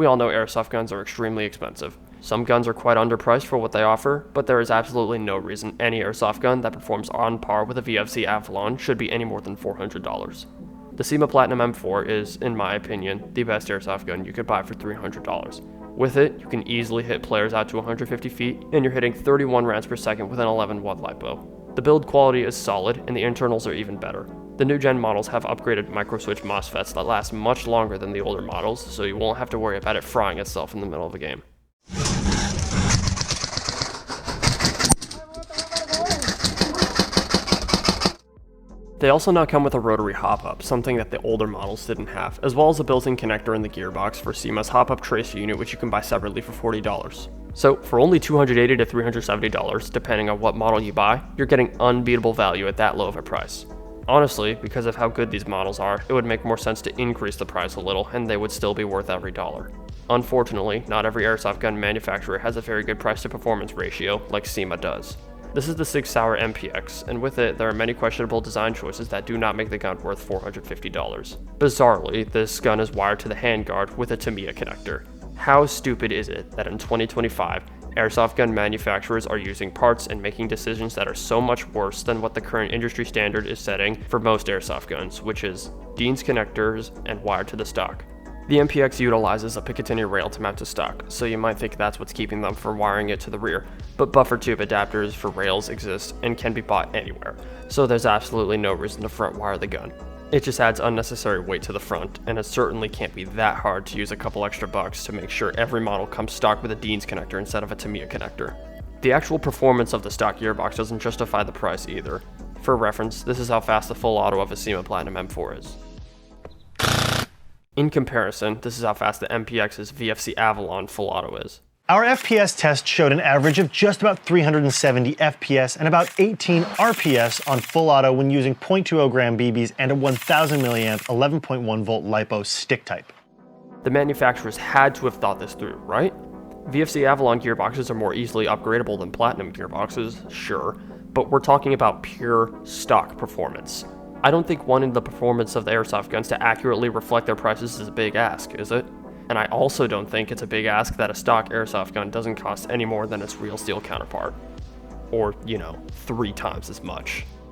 We all know airsoft guns are extremely expensive. Some guns are quite underpriced for what they offer, but there is absolutely no reason any airsoft gun that performs on par with a VFC Avalon should be any more than $400. The SEMA Platinum M4 is, in my opinion, the best airsoft gun you could buy for $300. With it, you can easily hit players out to 150 feet, and you're hitting 31 rounds per second with an 11 watt LiPo. The build quality is solid, and the internals are even better. The new gen models have upgraded microswitch MOSFETs that last much longer than the older models, so you won't have to worry about it frying itself in the middle of a game. They also now come with a rotary hop-up, something that the older models didn't have, as well as a built-in connector in the gearbox for SEMA's hop-up tracer unit, which you can buy separately for $40. So for only $280 to $370, depending on what model you buy, you're getting unbeatable value at that low of a price. Honestly, because of how good these models are, it would make more sense to increase the price a little, and they would still be worth every dollar. Unfortunately, not every airsoft gun manufacturer has a very good price-to-performance ratio, like SEMA does. This is the Sig Sauer MPX, and with it, there are many questionable design choices that do not make the gun worth $450. Bizarrely, this gun is wired to the handguard with a Tamiya connector. How stupid is it that in 2025, airsoft gun manufacturers are using parts and making decisions that are so much worse than what the current industry standard is setting for most airsoft guns, which is Dean's connectors and wired to the stock. The MPX utilizes a Picatinny rail to mount to stock, so you might think that's what's keeping them from wiring it to the rear, but buffer tube adapters for rails exist and can be bought anywhere, so there's absolutely no reason to front wire the gun. It just adds unnecessary weight to the front, and it certainly can't be that hard to use a couple extra bucks to make sure every model comes stock with a Dean's connector instead of a Tamiya connector. The actual performance of the stock gearbox doesn't justify the price either. For reference, this is how fast the full auto of a SEMA Platinum M4 is. In comparison, this is how fast the MPX's VFC Avalon full auto is. Our FPS test showed an average of just about 370 FPS and about 18 RPS on full auto when using 0.20 gram BBs and a 1000 milliamp 11.1 volt LiPo stick type. The manufacturers had to have thought this through, right? VFC Avalon gearboxes are more easily upgradable than Platinum gearboxes, sure, but we're talking about pure stock performance. I don't think wanting the performance of the airsoft guns to accurately reflect their prices is a big ask, is it? And I also don't think it's a big ask that a stock airsoft gun doesn't cost any more than its real steel counterpart. Or, 3 times as much.